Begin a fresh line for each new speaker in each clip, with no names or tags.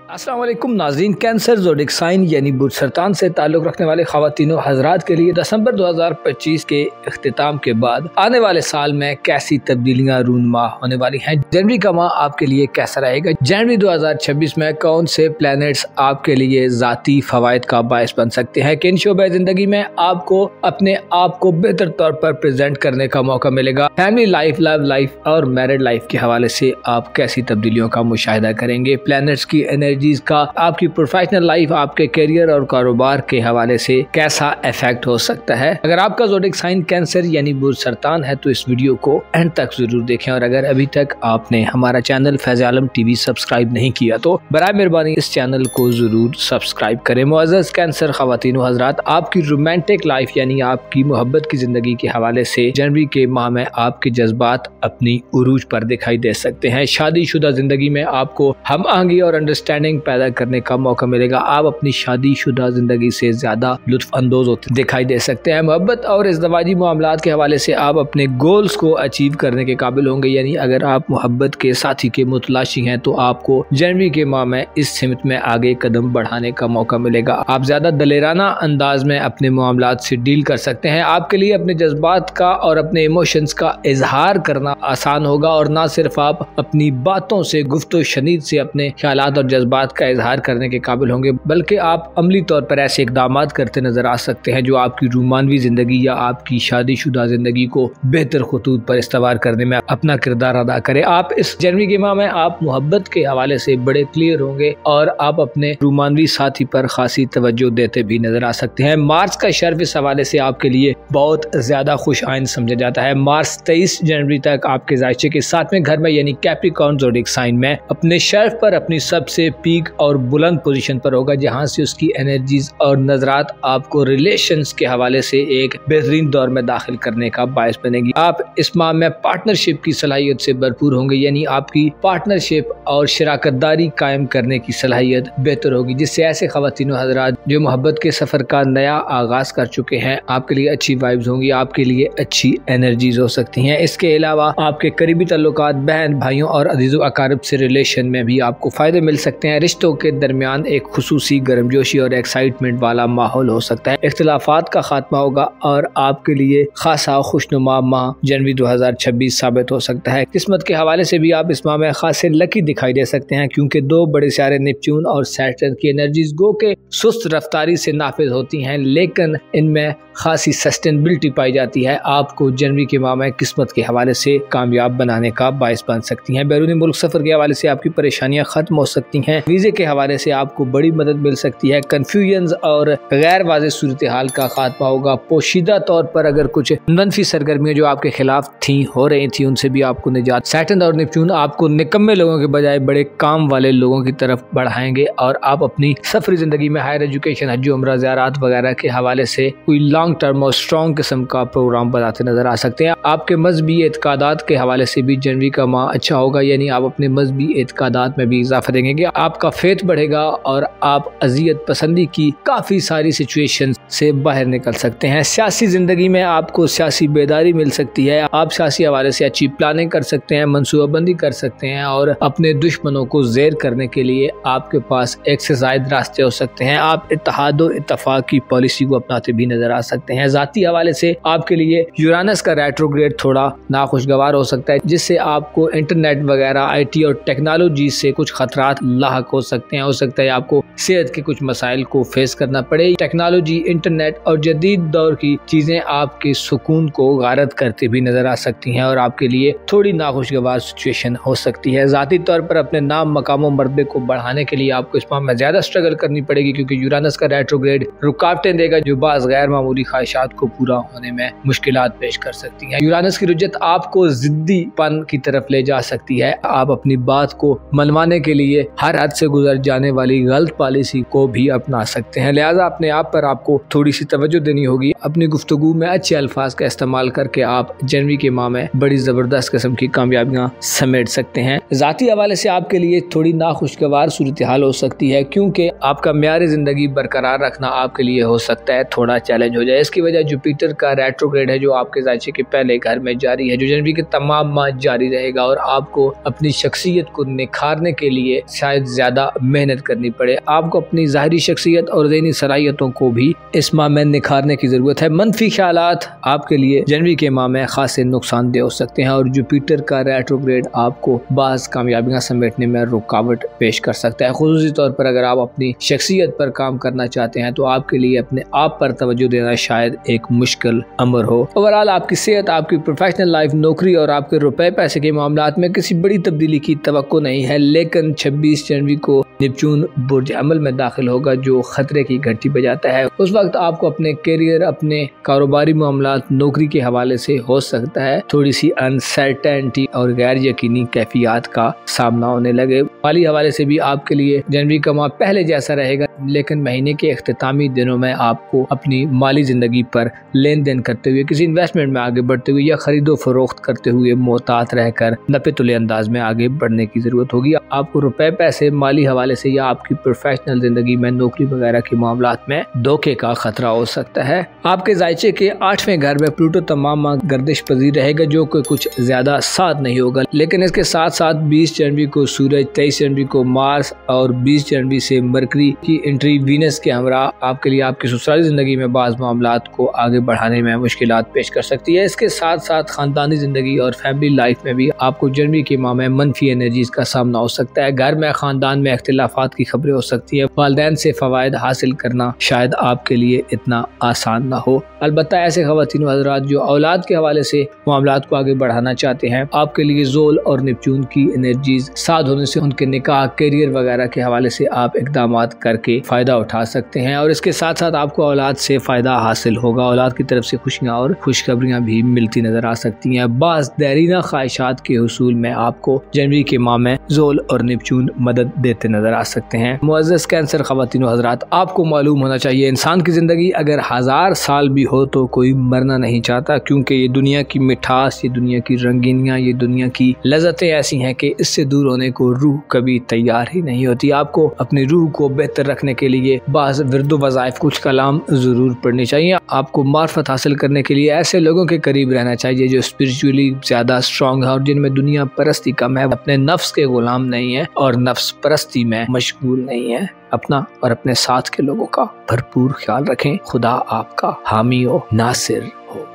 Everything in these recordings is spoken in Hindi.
अस्सलाम वालेकुम नाज़रीन। कैंसर ज़ोडिक साइन यानी बुर्ज सरतान से ताल्लुक़ रखने वाले ख़वातीनो हज़रात के लिए दिसंबर 2025 के इख्तिताम के बाद आने वाले साल में कैसी तब्दीलियाँ रूनुमा होने वाली हैं। जनवरी का माह आपके लिए कैसा रहेगा? जनवरी 2026 में कौन से प्लैनेट्स आपके लिए ज़ाती फ़वाइद का बायस बन सकते हैं? किन शोबे ज़िंदगी में आपको अपने आप को बेहतर तौर पर प्रेजेंट करने का मौका मिलेगा? फैमिली लाइफ, लव लाइफ और मैरिड लाइफ के हवाले से आप कैसी तब्दीलियों का मुशाहिदा करेंगे? प्लैनेट्स की एनर्जीज का आपकी प्रोफेशनल लाइफ, आपके करियर और कारोबार के हवाले से कैसा इफेक्ट हो सकता है? अगर आपका ज़ोडिक साइन कैंसर यानी बुर्ज सरतान है तो इस वीडियो को एंड तक जरूर देखें, और अगर अभी तक आपने हमारा चैनल फैज़ आलम टीवी सब्सक्राइब नहीं किया तो बराए मेहरबानी इस चैनल को जरूर सब्सक्राइब करें। मुअज़्ज़ज़ कैंसर ख़वातीनो हज़रात, आपकी रोमांटिक लाइफ यानी आपकी मोहब्बत की जिंदगी के हवाले से जनवरी के माह में आपके जज्बात अपनी उरूज पर दिखाई दे सकते हैं। शादीशुदा जिंदगी में आपको हम आहंगी और अंडरस्टैंडिंग पैदा करने का मौका मिलेगा। आप अपनी शादीशुदा जिंदगी से ज्यादा लुत्फ अंदोज होते दिखाई दे सकते हैं। मोहब्बत और इज़्दवाजी मामलात के हवाले से आप अपने गोल्स को अचीव करने के काबिल होंगे, यानी अगर आप मोहब्बत के साथी के मुतलाशी हैं तो आपको जनवरी के माह में इस सिमत में आगे कदम बढ़ाने का मौका मिलेगा। आप ज्यादा दलेराना अंदाज में अपने मामलात से डील कर सकते हैं। आपके लिए अपने जज्बात का और अपने इमोशंस का इजहार करना आसान होगा, और ना सिर्फ आप अपनी बातों से, गुफ्तो शनीद से अपने ख्यालात और जज्बात का इजहार करने के काबिल होंगे, बल्कि आप अमली तौर पर ऐसे इकदामात करते नजर आ सकते हैं जो आपकी रोमानवी जिंदगी या आपकी शादीशुदा जिंदगी को बेहतर खतूत पर इस्तवार करने में अपना किरदार अदा करें। आप इस जनवरी के माह में आप मोहब्बत के हवाले से बड़े क्लियर होंगे और आप अपने रोमानवी साथी पर खासी तवज्जो देते भी नजर आ सकते हैं। मार्च का शर्फ इस हवाले से आपके लिए बहुत ज्यादा खुश आइंद समझा जाता है। मार्च 23 जनवरी तक आपके जायचे के 7वें घर में यानी कैप्रिकॉर्न ज़ोडिक साइन में अपने शर्फ पर अपनी सबसे पीक और बुलंद पोजीशन पर होगा, जहां से उसकी एनर्जीज और नजरात आपको रिलेशंस के हवाले से एक बेहतरीन दौर में दाखिल करने का बायस बनेगी। आप इस माह में पार्टनरशिप की सलाहियत से भरपूर होंगे, यानी आपकी पार्टनरशिप और शराकतदारी कायम करने की सलाहियत बेहतर होगी, जिससे ऐसे ख़वातीनो हज़रात जो मोहब्बत के सफर का नया आगाज कर चुके हैं, आपके लिए अच्छी वाइब्स होंगी, आपके लिए अच्छी एनर्जीज हो सकती हैं। इसके अलावा आपके करीबी ताल्लुकात, बहन भाइयों और अजीज़ो अकारिब से रिलेशन में भी आपको फायदे मिल सकते हैं। रिश्तों के दरमियान एक खुसूसी गर्मजोशी और एक्साइटमेंट वाला माहौल हो सकता है। इख्तिलाफात का खात्मा होगा और आपके लिए खासा खुशनुमा माह जनवरी 2026 साबित हो सकता है। किस्मत के हवाले से भी आप इस माह में खासे लकी दिखाई दे सकते हैं, क्योंकि दो बड़े सितारे नेपच्यून और सैटर्न की एनर्जीज गो के सुस्त रफ्तारी से नाफिज होती हैं, लेकिन इनमें खासी सस्टेनेबिलिटी पाई जाती है। आपको जनवरी के माह में किस्मत के हवाले से कामयाब बनाने का बायस बन सकती हैं। बैरूनी मुल्क सफर के हवाले से आपकी परेशानियां खत्म हो सकती हैं। वीजे के हवाले से आपको बड़ी मदद मिल सकती है। कंफ्यूजन और गैर वाज़ेह सूरत हाल का खात्मा होगा। पोशीदा तौर पर अगर कुछ मनफी सरगर्मियां जो आपके खिलाफ हो रही थी उनसे भी आपको निजात। सैटर्न और नेपच्यून आपको निकम्मे लोगों के बजाय बड़े काम वाले लोगों की तरफ बढ़ाएंगे, और आप अपनी सफरी जिंदगी में हायर एजुकेशन, हज उम्रा, ज़ियारत वगैरह के हवाले से कोई लॉन्ग टर्म और स्ट्रॉन्ग किस्म का प्रोग्राम बनाते नजर आ सकते हैं। आपके मजहबी एतकादात के हवाले से भी जनवरी का माह अच्छा होगा, यानी आप अपने मजहबी एतकादात में भी इजाफा देंगे, आपका फेथ बढ़ेगा और आप अजियत पसंदी की काफी सारी सिचुएशन से बाहर निकल सकते हैं। सियासी जिंदगी में आपको सियासी बेदारी मिल सकती है। आप सियासी हवाले से अच्छी प्लानिंग कर सकते हैं, मनसूबाबंदी कर सकते हैं, और अपने दुश्मनों को ज़ेर करने के लिए आपके पास एक से ज़ायद रास्ते हो सकते हैं। आप इत्तेहाद और इत्तफाक की पॉलिसी को अपनाते भी नजर आ सकते हैं। जाती हवाले से आपके लिए यूरानस का रेट्रोग्रेड थोड़ा नाखुशगवार हो सकता है, जिससे आपको इंटरनेट वगैरह, IT और टेक्नोलॉजी से कुछ खतरात लाहक हो सकते हैं। हो सकता है आपको सेहत के कुछ मसाइल को फेस करना पड़े। टेक्नोलॉजी, इंटरनेट और जदीद दौर की चीजें आपके सुकून को गारत करते भी नजर आ सकती हैं, और आपके लिए थोड़ी नाखुशगवार सिचुएशन हो सकती है। जाती तौर पर अपने नाम, मकाम और मर्तबे को बढ़ाने के लिए आपको इस माह में ज्यादा स्ट्रगल करनी पड़ेगी, क्योंकि यूरानस का रेट्रोग्रेड रुकावटें देगा जो बाज़ गैर मामूली ख्वाहिशात को पूरा होने में मुश्किलात पेश कर सकती है। यूरानस की रुजत आपको जिद्दीपन की तरफ ले जा सकती है। आप अपनी बात को मनवाने के लिए हर हद से गुजर जाने वाली गलत पॉलिसी को भी अपना सकते हैं, लिहाजा अपने आप पर आपको थोड़ी सी तवज्जो देनी होगी। अपनी गुफ्तगू में अच्छे अल्फाज का इस्तेमाल करके आप जनवरी के माह में बड़ी जबरदस्त किस्म की कामयाबियां समेट सकते हैं। जाती हवाले से आपके लिए थोड़ी नाखुशगवार सूरत हाल हो सकती है, क्योंकि आपका म्यार जिंदगी बरकरार रखना आपके लिए हो सकता है थोड़ा चैलेंज हो जाए। इसकी वजह जुपिटर का रेट्रोग्रेड है जो आपके जायचे के पहले घर में जारी है, जो जनवरी के तमाम माह जारी रहेगा, और आपको अपनी शख्सियत को निखारने के लिए शायद ज्यादा मेहनत करनी पड़े। आपको अपनी ज़ाहिरी शख्सियत और ज़हनी सलाहियतों को भी इस माह में निखारने की ज़रूरत है। मनफी ख्यालात आपके लिए जनवरी के माह में खासे नुकसानदेह हो सकते हैं और जुपिटर का रेट्रोग्रेड आपको बाज़ कामयाबियां समेटने में रुकावट पेश कर सकता है। खुसूसी तौर पर अगर आप अपनी शख्सियत पर काम करना चाहते हैं तो आपके लिए अपने आप पर तवज्जो देना शायद एक मुश्किल अमर हो। ओवरऑल आपकी सेहत, आपकी प्रोफेशनल लाइफ, नौकरी और आपके रुपए पैसे के मामलात में किसी बड़ी तब्दीली की तवक्को नहीं है, लेकिन 26 जनवरी को नेपच्यून बुर्ज अमल में दाखिल होगा जो खतरे की घंटी बजाता है। उस वक्त आपको अपने करियर, अपने कारोबारी मामलात, नौकरी के हवाले से हो सकता है थोड़ी सी अनसर्टेनिटी और गैर यकीनी कैफियत का सामना होने लगे। माली हवाले से भी आपके लिए जनवरी का माह पहले जैसा रहेगा, लेकिन महीने के इख्तितामी दिनों में आपको अपनी माली जिंदगी पर लेन देन करते हुए, किसी इन्वेस्टमेंट में आगे बढ़ते हुए या खरीदो फरोख्त करते हुए मोहतात रहकर नफे तुले अंदाज में आगे बढ़ने की जरूरत होगी। आपको रुपए पैसे, माली हवाले से या आपकी प्रोफेशनल जिंदगी में, नौकरी वगैरह के मामलात में धोखे का खतरा हो सकता है। आपके जायचे के 8वें घर में प्लूटो तमाम माह गर्दिश पजीर रहेगा जो कि कुछ ज्यादा साथ नहीं होगा, लेकिन इसके साथ साथ 20 जनवरी को सूरज, 23 जनवरी को मार्स और 20 जनवरी से मरकरी की एंट्री वीनस के हमरा आपके लिए आपकी ससुराली जिंदगी में बाज़ मामलात को आगे बढ़ाने में मुश्किलात पेश कर सकती है। इसके साथ साथ खानदानी जिंदगी और फैमिली लाइफ में भी आपको जनवरी के माह में मनफी एनर्जीज का सामना हो सकता है। घर में, खानदान में इख्तिलाफात की खबरें हो सकती है। वालिदैन से फवायद हासिल करना शायद आपके लिए इतना आसान ना हो। अलबत्ता ऐसे ख़वातीन हज़रात जो औलाद के हवाले से मामलात को आगे बढ़ाना चाहते हैं, आपके लिए ज़ोल और नेपच्यून की एनर्जीज साथ होने से उनके निकाह, करियर वगैरह के हवाले से आप इकदाम करके फ़ायदा उठा सकते हैं और इसके साथ साथ आपको औलाद से फ़ायदा हासिल होगा। औलाद की तरफ से खुशियाँ और खुशखबरियाँ भी मिलती नज़र आ सकती हैं। बाज़ देरीना ख्वाहिशात के हुसूल में आपको जनवरी के माह में ज़ोल और नेपच्यून मदद देते नज़र आ सकते हैं। मुअज़्ज़ज़ कैंसर ख़वातीन व हज़रात, आपको मालूम होना चाहिए इंसान की ज़िंदगी अगर 1000 साल भी हो तो कोई मरना नहीं चाहता, क्योंकि ये दुनिया की मिठास, ये दुनिया की रंगीनियाँ, ये दुनिया की लज़्ज़तें ऐसी हैं कि इससे दूर होने को रूह कभी तैयार ही नहीं होती। आपको अपनी रूह को बेहतर रखने के लिए बाज़ विर्दो वज़ाइफ, कुछ कलाम ज़रूर पढ़ने चाहिए। आपको मार्फत हासिल करने के लिए ऐसे लोगों के करीब रहना चाहिए जो स्पिरिचुअली ज़्यादा स्ट्रॉन्ग है और जिनमें दुनिया परस्ती कम है, अपने नफ्स के गुलाम नहीं है और नफ्स परस्ती में मशगूल नहीं है। अपना और अपने साथ के लोगों का भरपूर ख्याल रखें। खुदा आपका हामी हो, नासिर हो।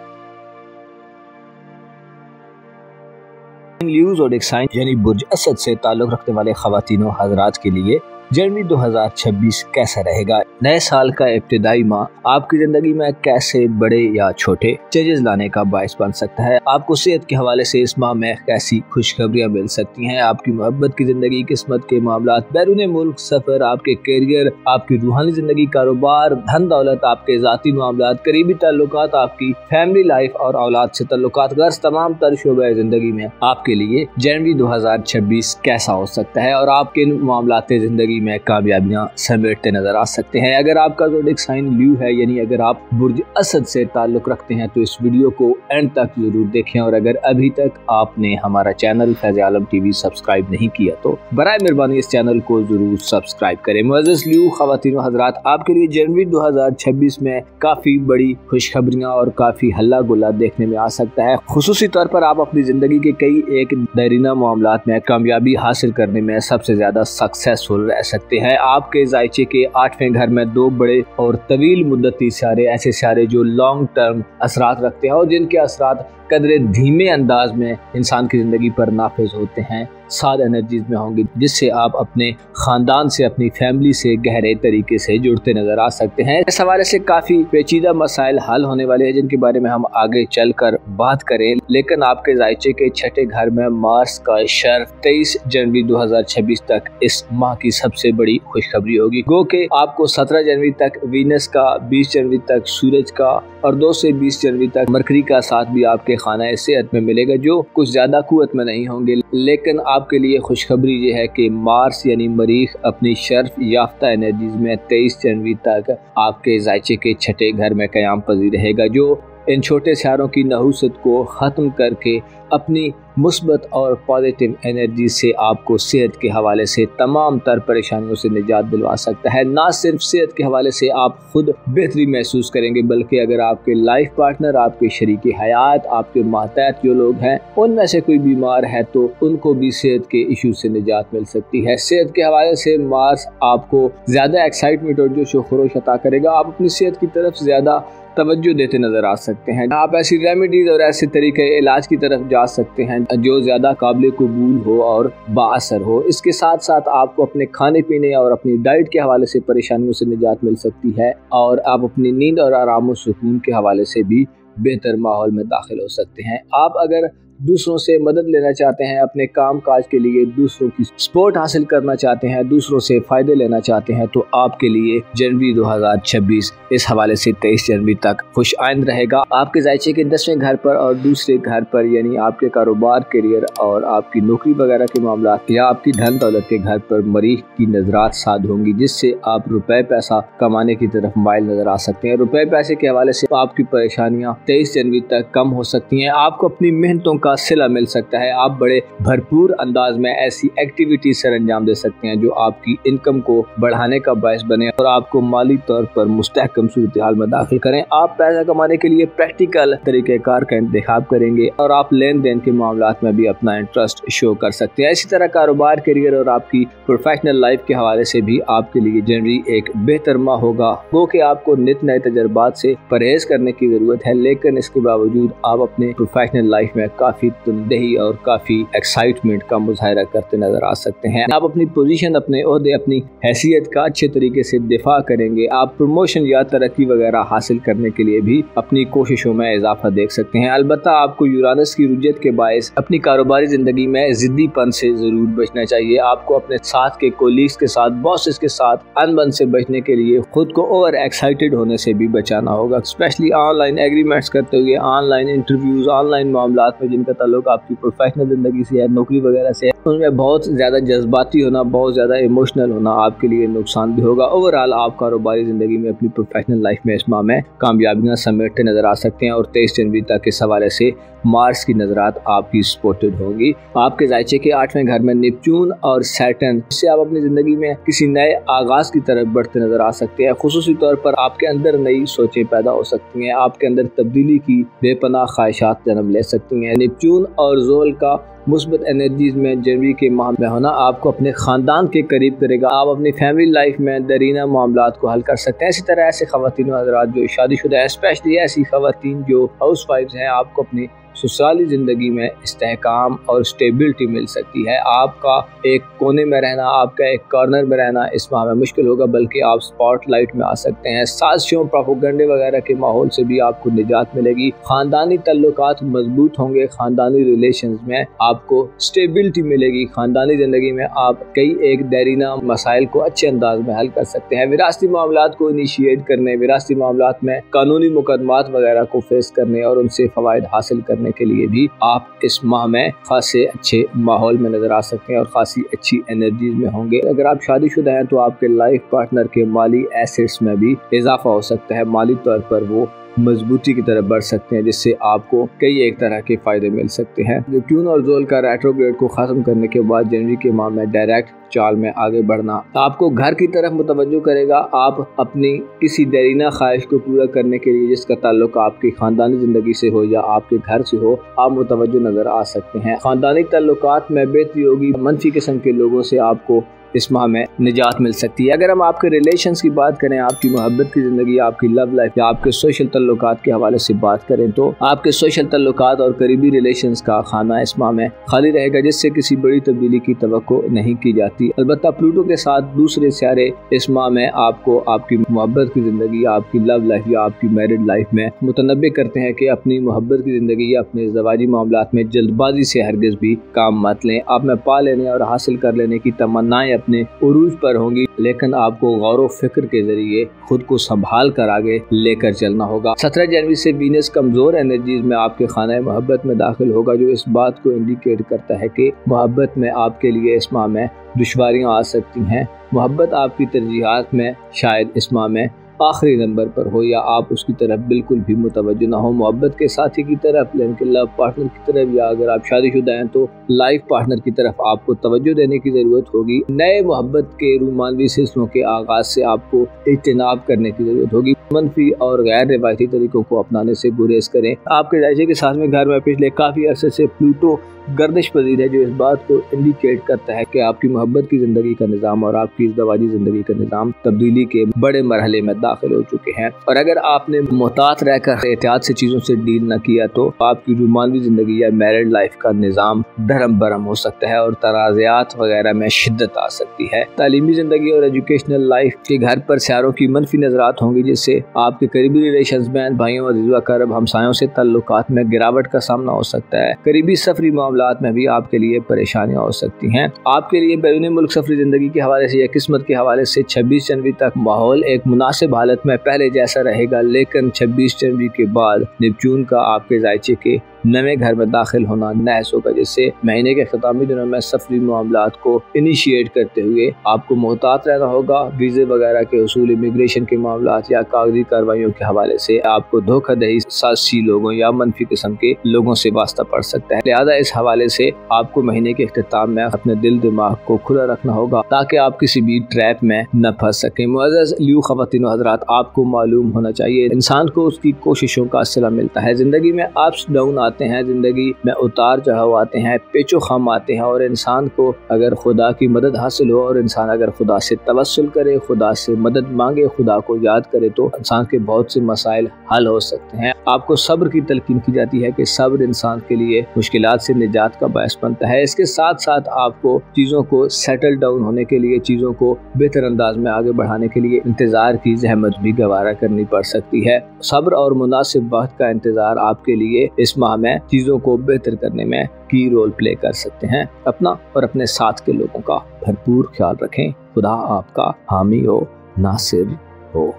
ल्यू ज़ोडिक साइन यानी बुर्ज असद से ताल्लुक़ रखने वाले ख़वातीन व हज़रात के लिए जनवरी 2026 कैसा रहेगा? नए साल का इब्तिदाई माह आपकी जिंदगी में कैसे बड़े या छोटे चेंजेस लाने का बायस बन सकता है? आपको सेहत के हवाले से इस माह में कैसी खुशखबरियां मिल सकती हैं? आपकी मोहब्बत की जिंदगी, किस्मत के मामलात, बैरून मुल्क सफर, आपके करियर, आपकी रूहानी जिंदगी, कारोबार, धन दौलत, आपके जाती मामलात, करीबी ताल्लुकात, आपकी फैमिली लाइफ और औलाद से ताल्लुकात, गर्ज तमाम तर शोबे जिंदगी में आपके लिए जनवरी 2026 कैसा हो सकता है और आप किन मामलात जिंदगी में कामयाबियां समेटते नजर आ सकते हैं? अगर आपका ज़ोडिक साइन ल्यू है, यानी अगर आप बुर्ज असद से ताल्लुक रखते हैं, तो इस वीडियो को एंड तक जरूर देखें और अगर अभी तक आपने हमारा चैनल फैज़ आलम टीवी सब्सक्राइब नहीं किया तो बराए मेहरबानी इस चैनल को जरूर सब्सक्राइब करें। मुअज़्ज़ज़ ल्यू ख़वातीन व हज़रात, आपके लिए जनवरी 2026 में काफी बड़ी खुशखबरियां और काफी हल्ला गुल्ला देखने में आ सकता है। खुसूसी तौर पर आप अपनी जिंदगी के कई एक देरीना मामलात में कामयाबी हासिल करने में सबसे ज्यादा सक्सेसफुल रह सकते हैं। आपके जायचे के 8वें घर में 2 बड़े और तवील मुद्दती सारे ऐसे सारे जो लॉन्ग टर्म असरात रखते हैं और जिनके असरात कदरे धीमे अंदाज में इंसान की जिंदगी पर नाफिज होते हैं, साद एनर्जीज में होंगे, जिससे आप अपने खानदान से, अपनी फैमिली से गहरे तरीके से जुड़ते नजर आ सकते हैं। इस हवाले से काफी पेचीदा मसाइल हल होने वाले हैं जिनके बारे में हम आगे चलकर बात करें। लेकिन आपके जायचे के 6ठे घर में मार्स का शर्फ 23 जनवरी 2026 तक इस माह की सबसे बड़ी खुशखबरी होगी। गो के आपको 17 जनवरी तक वीनस का, 20 जनवरी तक सूरज का और 2 से 20 जनवरी तक मरकरी का साथ भी आपके खाना सेहत में मिलेगा, जो कुछ ज्यादा कुव्वत में नहीं होंगे। लेकिन आपके लिए खुशखबरी ये है कि मार्स यानी मरीख अपनी शर्फ याफ्ता एनर्जीज में 23 जनवरी तक आपके जायचे के 6ठे घर में क़याम पजीर रहेगा, जो इन छोटे सियारों की नहुसत को ख़त्म करके अपनी मुस्बत और पॉजिटिव एनर्जी से आपको सेहत के हवाले से तमाम तर परेशानियों से निजात दिलवा सकता है। ना सिर्फ सेहत के हवाले से आप खुद बेहतरी महसूस करेंगे, बल्कि अगर आपके लाइफ पार्टनर, आपके शरीक हयात, आपके मातहत जो लोग हैं उनमें से कोई बीमार है तो उनको भी सेहत के इशू से निजात मिल सकती है। सेहत के हवाले से मार्स आपको ज़्यादा एक्साइटमेंट और जोश व खरोश अता करेगा। आप अपनी सेहत की तरफ ज़्यादा तवज्जो देते नजर आ सकते हैं। आप ऐसी रेमेडीज और ऐसे तरीके इलाज की तरफ जा सकते हैं जो ज़्यादा काबिल कबूल हो और बाअसर हो। इसके साथ साथ आपको अपने खाने पीने और अपनी डाइट के हवाले से परेशानियों से निजात मिल सकती है और आप अपनी नींद और आराम व सुकून के हवाले से भी बेहतर माहौल में दाखिल हो सकते हैं। आप अगर दूसरों से मदद लेना चाहते हैं, अपने काम काज के लिए दूसरों की सपोर्ट हासिल करना चाहते हैं, दूसरों से फ़ायदे लेना चाहते हैं, तो आपके लिए जनवरी 2026 इस हवाले से 23 जनवरी तक खुश आइंद रहेगा। आपके ज़ायचे के 10वें घर पर और दूसरे घर पर यानी आपके कारोबार, करियर और आपकी नौकरी वगैरह के मामला या आपकी धन दौलत के घर पर मरीख की नजरात साध होंगी, जिससे आप रुपए पैसा कमाने की तरफ माइल नजर आ सकते हैं। रुपए पैसे के हवाले से आपकी परेशानियाँ 23 जनवरी तक कम हो सकती हैं। आपको अपनी मेहनतों का सिला मिल सकता है। आप बड़े भरपूर अंदाज में ऐसी एक्टिविटी सर अंजाम दे सकते हैं जो आपकी इनकम को बढ़ाने का बायस बने और आपको माली तौर पर मुस्तहकम सूरत हाल में दाखिल करें। आप पैसा कमाने के लिए प्रैक्टिकल तरीक़ेकार का इंतखाब करेंगे और आप लेन देन के मामलात में भी अपना इंटरेस्ट शो कर सकते हैं। इसी तरह कारोबार, करियर और आपकी प्रोफेशनल लाइफ के हवाले से भी आपके लिए जनवरी एक बेहतर माह होगा। वो कि आपको नित नए तजर्बात से परहेज करने की जरूरत है, लेकिन इसके बावजूद आप अपने प्रोफेशनल लाइफ में काफी तनदेही और काफी एक्साइटमेंट का मुजाहरा करते नजर आ सकते हैं। आप अपनी पोजीशन, अपने ओहदे, अपनी हैसियत का अच्छे तरीके से दिफा करेंगे। आप प्रमोशन या तरक्की वगैरह हासिल करने के लिए भी अपनी कोशिशों में इजाफा देख सकते हैं। अलबत्ता आपको यूरानस की रुजत के बायस अपनी कारोबारी जिंदगी में जिद्दीपन से जरूर बचना चाहिए। आपको अपने साथ के कोलीग्स के साथ, बॉसेस के साथ अनबन से बचने के लिए खुद को ओवर एक्साइटेड होने से भी बचाना होगा। स्पेशली ऑनलाइन एग्रीमेंट्स करते हुए, ऑनलाइन इंटरव्यूज, ऑनलाइन मामलात में जिनका ताल्लुक आपकी प्रोफेशनल जिंदगी से है, नौकरी वगैरह से है, उनमें बहुत ज़्यादा जज्बाती होना, बहुत ज़्यादा इमोशनल होना आपके लिए नुकसानदेह होगा। ओवरऑल आप कारोबारी ज़िंदगी में अपनी प्रोफेशनल लाइफ में इस माह में कामयाबियाँ समेटते नज़र आ सकते हैं और 23 जनवरी तक इस हवाले से मार्स की नजरात आपकी सपोर्टेड होंगी। आपके ज़ायचे के 8वें घर में नेपच्यून और सैटर्न, इससे आप अपनी ज़िंदगी में किसी नए आगाज़ की तरफ बढ़ते नज़र आ सकते हैं। खुसूसी तौर पर आपके अंदर नई सोचें पैदा हो सकती हैं, आपके अंदर तब्दीली की बेपनाह ख्वाहिशात जन्म ले सकती हैं। नेपच्यून और ज़ोल का मुस्बत एनर्जीज में जनवरी के माह में होना आपको अपने ख़ानदान के करीब करेगा। आप अपनी फैमिली लाइफ में दरीना मामलात को हल कर सकते हैं। इसी तरह ऐसे ख़वातीन हज़रात जो शादीशुदा है, स्पेशली ऐसी ख़वातीन जो हाउस वाइफ्स हैं, आपको अपनी ससुराली ज़िंदगी में इस्तेहकाम और स्टेबिलिटी मिल सकती है। आपका एक कोने में रहना, आपका एक कॉर्नर में रहना इस माह में मुश्किल होगा, बल्कि आप स्पॉटलाइट में आ सकते हैं। साजिशों, प्रोपेगेंडे वगैरह के माहौल से भी आपको निजात मिलेगी। ख़ानदानी तल्लुकात मजबूत होंगे, ख़ानदानी रिलेशंस में आपको स्टेबिलिटी मिलेगी। ख़ानदानी ज़िंदगी में आप कई एक देरीना मसाइल को अच्छे अंदाज में हल कर सकते हैं। विरासती मामलात को इनिशिएट करने, विरासती मामलात में कानूनी मुकदमात वगैरह को फेस करने और उनसे फ़वाइद हासिल करने के लिए भी आप इस माह में खासे अच्छे माहौल में नजर आ सकते हैं और खासी अच्छी एनर्जीज में होंगे। अगर आप शादीशुदा हैं तो आपके लाइफ पार्टनर के माली एसेट्स में भी इजाफा हो सकता है। माली तौर पर वो मजबूती की तरफ बढ़ सकते हैं, जिससे आपको कई एक तरह के फायदे मिल सकते हैं। नेपच्यून और ज़ोल का रेट्रोग्रेड को खत्म करने के बाद जनवरी के माह में डायरेक्ट चाल में आगे बढ़ना आपको घर की तरफ मुतवज्जो करेगा। आप अपनी किसी देरीना ख्वाहिश को पूरा करने के लिए, जिसका ताल्लुक आपकी खानदानी जिंदगी से हो या आपके घर से हो, आप मुतवज्जो नजर आ सकते हैं। खानदानी ताल्लुकात में बेहतरी होगी। मंफी किस्म के लोगों से आपको इस माह में निजात मिल सकती है। अगर हम आपके रिलेशंस की बात करें, आपकी मोहब्बत की ज़िंदगी, आपकी लव लाइफ या आपके सोशल तल्लुकात के हवाले से बात करें, तो आपके सोशल तल्लुकात और करीबी रिलेशंस का खाना इस माह में खाली रहेगा, जिससे किसी बड़ी तब्दीली की तवक्को नहीं की जाती। अलबत्ता प्लूटो के साथ दूसरे सियारे इस माह में आपको आपकी मोहब्बत की ज़िंदगी, आपकी लव लाइफ या आपकी मैरिड लाइफ में मुतनब्बे करते हैं कि अपनी मोहब्बत की ज़िंदगी या अपने ज़वाजी मामलात में जल्दबाजी से हरगिज़ भी काम मत लें। आप में पा लेने और हासिल कर लेने की तमन्नाएं अपने उरूज पर होंगी, लेकिन आपको गौर फिक्र के जरिए खुद को संभाल कर आगे लेकर चलना होगा। 17 जनवरी से वीनस कमजोर एनर्जीज में आपके खाना मोहब्बत में दाखिल होगा, जो इस बात को इंडिकेट करता है कि मोहब्बत में आपके लिए इस माह में दुश्वारियां आ सकती हैं। मोहब्बत आपकी तरजीहात में शायद इस माह में आखिरी नंबर पर हो या आप उसकी तरफ बिल्कुल भी मुतवज्जो ना हो, मोहब्बत के साथी की तरफ, यानी कि लव पार्टनर की तरफ, या अगर आप शादीशुदा हैं तो लाइफ पार्टनर की तरफ आपको तवज्जो देने की ज़रूरत होगी। नए मोहब्बत के रोमानवी सिलसिलों के आगाज से आपको इज्तिनाब करने की ज़रूरत होगी। मनफी और गैर रिवायती तरीकों को अपनाने से गुरेज करें। आपके जायजे के साथ में घर में पिछले काफ़ी अरसे से प्लूटो गर्दिश पजीर है, जो इस बात को इंडिकेट करता है कि आपकी मोहब्बत की ज़िंदगी का निज़ाम और आपकी इज़दवाजी ज़िंदगी का निज़ाम तब्दीली के बड़े मरहले में दाखिल हो चुके हैं। और अगर आपने मोहतात रहकर एहतियात से चीज़ों से डील न किया तो आपकी रोमानवी ज़िंदगी या मैरिड लाइफ का निज़ाम धर्म बरम हो सकता है और तनाज़ात वगैरह में शिद्दत आ सकती है। तालीमी ज़िंदगी और एजुकेशनल लाइफ के घर पर सियारों की मनफी नज़रात होंगी, जिससे आपके करीबी रिलेशंस में भाइयों, अज़ीज़ व अक़रब, हमसायों से ताल्लुकात में गिरावट का सामना हो सकता है। करीबी सफरी मामलात में भी आपके लिए परेशानियां हो सकती हैं। आपके लिए बैरून मुल्क सफरी जिंदगी के हवाले से या किस्मत के हवाले से 26 जनवरी तक माहौल एक मुनासिब हालत में पहले जैसा रहेगा, लेकिन 26 जनवरी के बाद नेपच्यून का आपके जायचे के नए घर में दाखिल होना नहस होगा, जिससे महीने के अख्तामी दिनों में सफरी मामलात को इनिशिएट करते हुए आपको मोहतात रहना होगा। वीज़े वगैरह के उसूल, इमिग्रेशन के मामलात या कागजी कार्रवाइयों के हवाले से आपको धोखाधड़ी साज़ी लोगों या मनफी किस्म के लोगों से वास्ता पड़ सकता है। लिहाजा इस हवाले से आपको महीने के अख्ताम में अपने दिल दिमाग को खुला रखना होगा ताकि आप किसी भी ट्रैप में न फंस सकें। मुअज़्ज़ज़ लियो ख़वातीन व हज़रात, आपको मालूम होना चाहिए इंसान को उसकी कोशिशों का सिला मिलता है। ज़िंदगी में अप्स डाउन आते हैं, ज़िंदगी में उतार चढ़ाव आते हैं, पेचो खम आते हैं, और इंसान को अगर खुदा की मदद हासिल हो और इंसान अगर खुदा से तवस्सुल करे, खुदा से मदद मांगे, खुदा को याद करे तो इंसान के बहुत से मसाइल हल हो सकते हैं। आपको सब्र की तलकीन की जाती है कि सब्र इंसान के लिए मुश्किलात से निजात का बायस बनता है। इसके साथ साथ आपको चीज़ों को सेटल डाउन होने के लिए, चीज़ों को बेहतर अंदाज में आगे बढ़ाने के लिए इंतज़ार की जहमत भी गवारा करनी पड़ सकती है। सब्र और मुनासिब वक्त का इंतज़ार आपके लिए इस माह में चीज़ों को बेहतर करने में की रोल प्ले कर सकते हैं। अपना और अपने साथ के लोगों का भरपूर ख्याल रखें। खुदा आपका हामी हो, नासिर हो।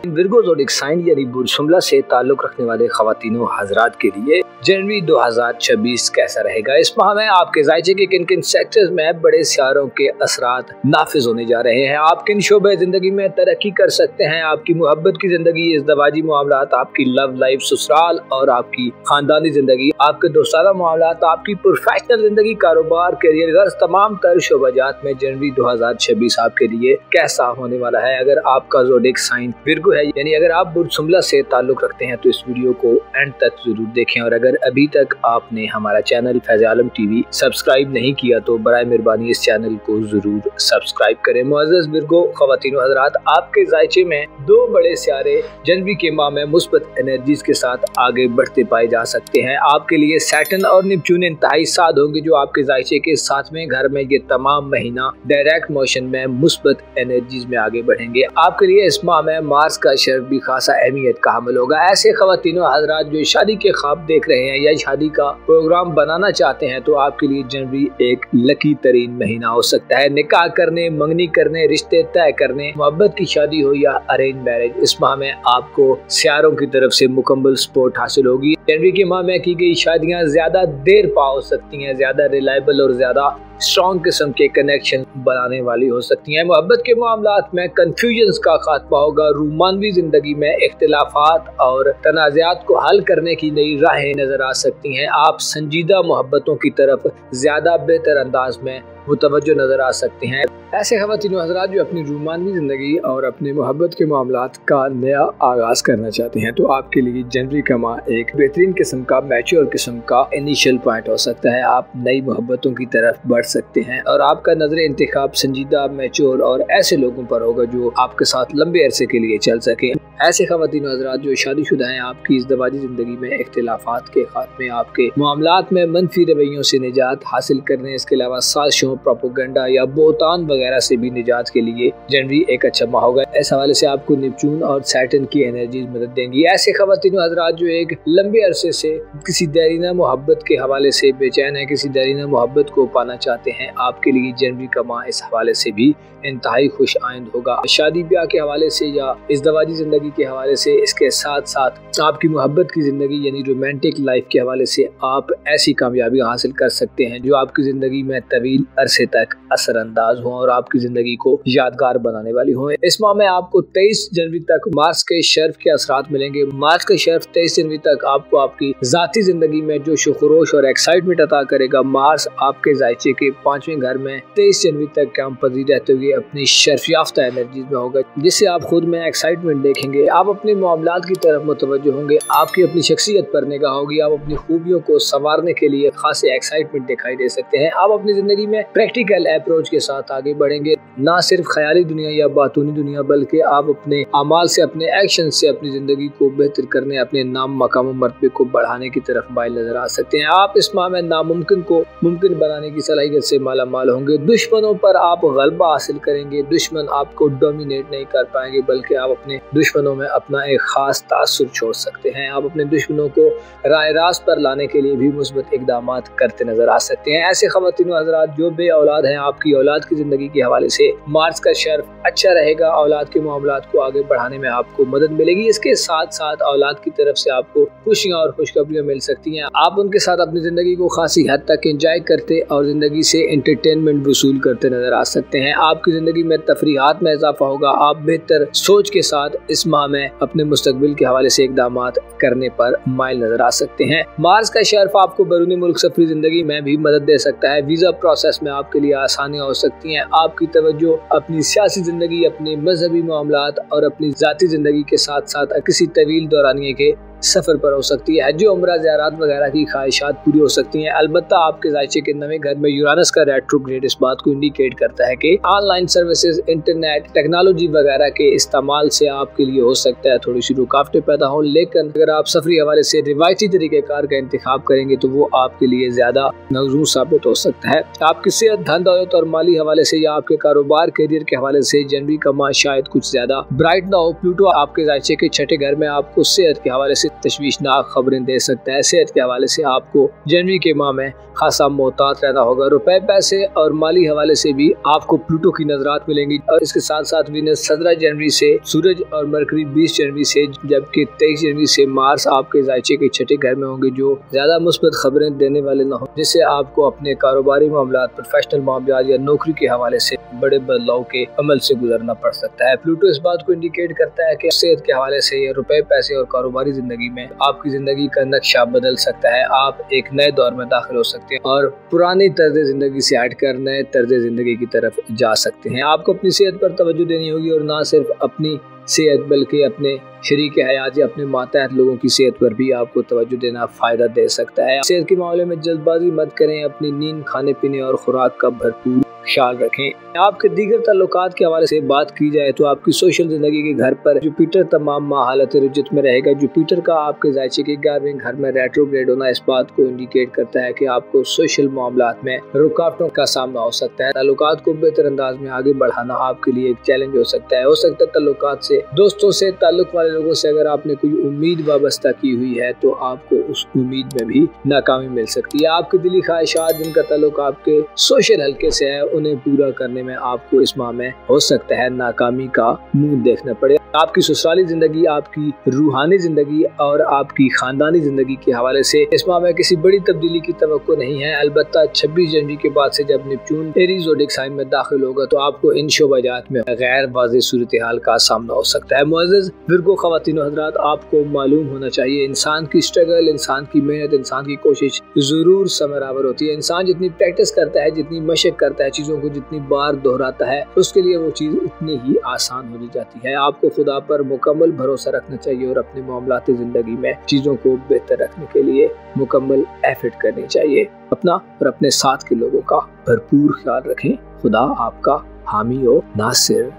विर्गो ज़ोडिक साइन यानी बुर्ज शुमला से ताल्लुक़ रखने वाले ख़वातीनों हज़रात के लिए जनवरी 2026 कैसा रहेगा? इस माह में आपके जायचे के किन किन सेक्टर्स में बड़े सियारों के असरात नाफिज होने जा रहे हैं? आप किन शोबे ज़िंदगी में तरक्की कर सकते हैं? आपकी मोहब्बत की ज़िंदगी, इज़दवाजी मामलात, आपकी लव लाइफ, ससुराल और आपकी ख़ानदानी ज़िंदगी, आपके दोस्ताना मामलात, आपकी प्रोफेशनल ज़िंदगी, कारोबार, करियर, गर्ज, तमाम तर शोबाजात में जनवरी 2026 आपके लिए कैसा होने वाला है? अगर आपका ज़ोडिक साइन विर्गो है, यानी अगर आप बुर्ज शुमला से ताल्लुक़ रखते हैं, तो इस वीडियो को एंड तक जरूर देखें। और अगर अभी तक आपने हमारा चैनल फैज़ आलम टीवी सब्सक्राइब नहीं किया तो बराए मेहरबानी इस चैनल को जरूर सब्सक्राइब करें। मुअज़्ज़ज़ विर्गो ख़वातीन हज़रात, आपके जायचे में दो बड़े सियारे जनवरी के माह में मुस्बत एनर्जीज के साथ आगे बढ़ते पाए जा सकते हैं। आपके लिए सैटर्न और नेपच्यून इंतहाई साथ होंगे, जो आपके जायचे के साथ में घर में ये तमाम महीना डायरेक्ट मोशन में मुस्बत एनर्जीज में आगे बढ़ेंगे। आपके लिए इस माह में मार्स का शर्फ भी खासा अहमियत का हामिल होगा। ऐसे ख़वातीनों हज़रात जो शादी के ख्वाब देख रहे हैं या शादी का प्रोग्राम बनाना चाहते हैं, तो आपके लिए जनवरी एक लकी तरीन महीना हो सकता है। निकाह करने, मंगनी करने, रिश्ते तय करने, मोहब्बत की शादी हो या अरेंज मैरिज, इस माह में आपको सियारों की तरफ से मुकम्मल सपोर्ट हासिल होगी। जनवरी के माह में की गई शादियां ज्यादा देर पा हो सकती हैं, ज्यादा रिलायबल और ज्यादा स्ट्रॉन्ग किस्म के कनेक्शन बनाने वाली हो सकती हैं। मोहब्बत के मामलात में कंफ्यूजन्स का खात्मा होगा। रोमानवी जिंदगी में इख्तिलाफात और तनाज़ात को हल करने की नई राहें नजर आ सकती हैं। आप संजीदा मोहब्बतों की तरफ ज्यादा बेहतर अंदाज में मुतवज्जो नजर आ सकते हैं। ऐसे ख़वातीन हज़रात जो अपनी रोमानवी ज़िंदगी और अपने मोहब्बत के मामलात का नया आगाज़ करना चाहते हैं, तो आपके लिए जनवरी का माह एक बेहतरीन किस्म का, मैच्योर किस्म का इनिशियल पॉइंट हो सकता है। आप नई मोहब्बतों की तरफ बढ़ सकते हैं और आपका नजर इंतखाब संजीदा, मैच्योर और ऐसे लोगों पर होगा जो आपके साथ लंबे अरसे के लिए चल सके। ऐसे ख़वातीन हज़रात जो शादीशुदा हैं, आपकी इज़दवाजी ज़िंदगी में इख्तिलाफात के खात्मे, आपके मामलात में मनफी रवैयों से निजात हासिल करने, इसके अलावा साजिशों, प्रोपेगेंडा या बोतान वगैरह से भी निजात के लिए जनवरी एक अच्छा माह होगा। इस हवाले से आपको नेपच्यून और सैटर्न की एनर्जीज मदद देंगी। ऐसे ख़वातीन हज़रात जो एक लंबे अरसे से किसी देरीना मोहब्बत के हवाले से बेचैन है, किसी देरीना मोहब्बत को पाना चाहते हैं, आपके लिए जनवरी का माह इस हवाले से भी इंतहाई खुश आइंद होगा। शादी ब्याह के हवाले से या इज़दवाजी ज़िंदगी ज़िंदगी के हवाले से, इसके साथ साथ आपकी मोहब्बत की ज़िंदगी यानी रोमांटिक लाइफ के हवाले से आप ऐसी कामयाबी हासिल कर सकते हैं जो आपकी ज़िंदगी में तवील अरसे तक असरअंदाज हो और आपकी ज़िंदगी को यादगार बनाने वाली हो। इस माह में आपको 23 जनवरी तक मार्स के शर्फ के असरात मिलेंगे। मार्स का शर्फ 23 जनवरी तक आपको आपकी ज़ाती ज़िंदगी में जो शुखरोश और एक्साइटमेंट अता करेगा। मार्स आपके जायचे के 5वें घर में 23 जनवरी तक काम पजीर रहते हुए अपनी शर्फ याफ्ता एनर्जी में होगा, जिससे आप खुद में एक्साइटमेंट देखेंगे। आप अपने मामलात की तरफ मुतवज्जो होंगे, आपकी अपनी शख्सियत पर निगाह होगी, आप अपनी खूबियों को संवारने के लिए खासी एक्साइटमेंट दिखाई दे सकते हैं। आप अपनी जिंदगी में प्रैक्टिकल अप्रोच के साथ आगे बढ़ेंगे, ना सिर्फ ख्याली दुनिया या बातूनी दुनिया बल्कि आप अपने अमाल से, अपने एक्शन से अपनी जिंदगी को बेहतर करने, अपने नाम मकाम मर्तबे को बढ़ाने की तरफ माइल नजर आ सकते हैं। आप इस माह में नामुमकिन को मुमकिन बनाने की सलाहियत से माला माल होंगे। दुश्मनों पर आप गलबा हासिल करेंगे। दुश्मन आपको डोमिनेट नहीं कर पाएंगे बल्कि आप अपने दुश्मनों में अपना एक खास तासुर छोड़ सकते हैं। आप अपने दुश्मनों को राय रास्त पर लाने के लिए भी मुस्बत इकदाम करते नजर आ सकते हैं। ऐसे ख़वातीन व हज़रात जो बे औलाद हैं, आपकी औलाद की जिंदगी के हवाले से मार्स का शर्फ अच्छा रहेगा। औलाद के मामलात को आगे बढ़ाने में आपको मदद मिलेगी। इसके साथ साथ औलाद की तरफ से आपको खुशियाँ और खुशखबरियाँ मिल सकती हैं। आप उनके साथ अपनी जिंदगी को खासी हद तक एंजॉय करते और जिंदगी से एंटरटेनमेंट वसूल करते नजर आ सकते हैं। आपकी जिंदगी में तफरीहात में इजाफा होगा। आप बेहतर सोच के साथ इस माह में अपने मुस्तकबिल के हवाले से इकदाम करने पर माइल नजर आ सकते हैं। मार्स का शर्फ आपको बैरूनी मुल्क सफरी जिंदगी में भी मदद दे सकता है। वीजा प्रोसेस में आपके लिए आसानियां हो सकती हैं। आपकी तवज्जो अपनी सियासी जिंदगी, अपने मजहबी मामलात और अपनी जाती जिंदगी के साथ साथ किसी तवील दौरानिए के सफर पर हो सकती है। हज उम्रा ज़ियारत वगैरह की ख्वाहिशात पूरी हो सकती हैं। अलबत्ता आपके जायचे के नवे घर में यूरानस का रेट्रोग्रेड इस बात को इंडिकेट करता है कि ऑनलाइन सर्विसेज, इंटरनेट, टेक्नोलॉजी वगैरह के इस्तेमाल से आपके लिए हो सकता है थोड़ी सी रुकावटें पैदा हो। लेकिन अगर आप सफरी हवाले से रिवायती तरीक़ेकार का इंतखाब करेंगे तो वो आपके लिए ज्यादा मौजूद साबित हो सकता है। आपकी सेहत, धन दौलत और माली हवाले से या आपके कारोबार, करियर के हवाले से जनवरी का माह शायद कुछ ज्यादा ब्राइट ना हो। प्लूटो आपके जायचे के 6ठे घर में आपको सेहत के हवाले से तशवीशनाक खबरें दे सकता है। सेहत के हवाले से आपको जनवरी के माह में खासा मोहतात रहना होगा। रुपए, पैसे और माली हवाले से भी आपको प्लूटो की नजरात मिलेंगी। और इसके साथ साथ वीनस 17 जनवरी से, सूरज और मरकरी 20 जनवरी से, जबकि 23 जनवरी से मार्स आपके जायचे के 6ठे घर में होंगे, जो ज्यादा मुस्बत खबरें देने वाले न हो, जिससे आपको अपने कारोबारी मामलात, प्रोफेशनल मामलात या नौकरी के हवाले से बड़े बदलाव के अमल से गुजरना पड़ सकता है। प्लूटो इस बात को इंडिकेट करता है कि सेहत के हवाले से या रुपए, पैसे और कारोबारी जिंदगी में आपकी जिंदगी का नक्शा बदल सकता है। आप एक नए दौर में दाखिल हो सकते हैं और पुरानी तर्ज जिंदगी से हटकर नए तर्ज जिंदगी की तरफ जा सकते हैं। आपको अपनी सेहत पर तवज्जो देनी होगी और ना सिर्फ अपनी सेहत बल्कि अपने शरीक हयात या अपने मातहत लोगों की सेहत पर भी आपको तवज्जो देना फायदा दे सकता है। सेहत के मामले में जल्दबाजी मत करें। अपनी नींद, खाने पीने और खुराक का भरपूर ख्याल रखें। आपके दीगर ताल्लुकात के हवाले से बात की जाए तो आपकी सोशल जिंदगी के घर पर जुपिटर तमाम माह हालत रुजत में रहेगा। जुपिटर का आपके जायचे के 11वें घर में रेट्रोग्रेड होना इस बात को इंडिकेट करता है कि आपको सोशल मामलात में रुकावटों का सामना हो सकता है। ताल्लुकात को बेहतर अंदाज में आगे बढ़ाना आपके लिए एक चैलेंज हो सकता है ताल्लुकात से, दोस्तों से, ताल्लुक वाले लोगों से अगर आपने कोई उम्मीद वाबस्ता की हुई है तो आपको उस उम्मीद में भी नाकामी मिल सकती है। आपकी दिली ख्वाहिशात जिनका ताल्लुक आपके सोशल हल्के से है, उन्हें पूरा करने में आपको इस माह में हो सकता है नाकामी का मुंह देखना पड़े। आपकी ससुराली जिंदगी, आपकी रूहानी जिंदगी और आपकी खानदानी जिंदगी के हवाले से इस माह में किसी बड़ी तब्दीली की तवक्को नहीं है। अलबत्ता 26 जनवरी के बाद से जब नेपच्यून एरीज ज़ोडिक साइन में दाखिल होगा तो आपको इन शोबाजात में गैर वाज़ेह सूरत हाल का सामना हो सकता है। मुअज़्ज़ज़ विर्गो ख़वातीन और हज़रात, आपको मालूम होना चाहिए इंसान की स्ट्रगल, इंसान की मेहनत, इंसान की कोशिश जरूर समरावर होती है। इंसान जितनी प्रैक्टिस करता है, जितनी मशक करता है, चीज़ों को जितनी बार दोहराता है, उसके लिए वो चीज़ उतनी ही आसान हो जाती है। आपको खुदा पर मुकम्मल भरोसा रखना चाहिए और अपनी मामलाती ज़िंदगी में चीज़ों को बेहतर रखने के लिए मुकम्मल एफर्ट करनी चाहिए। अपना और अपने साथ के लोगों का भरपूर ख्याल रखें। खुदा आपका हामी और नासिर।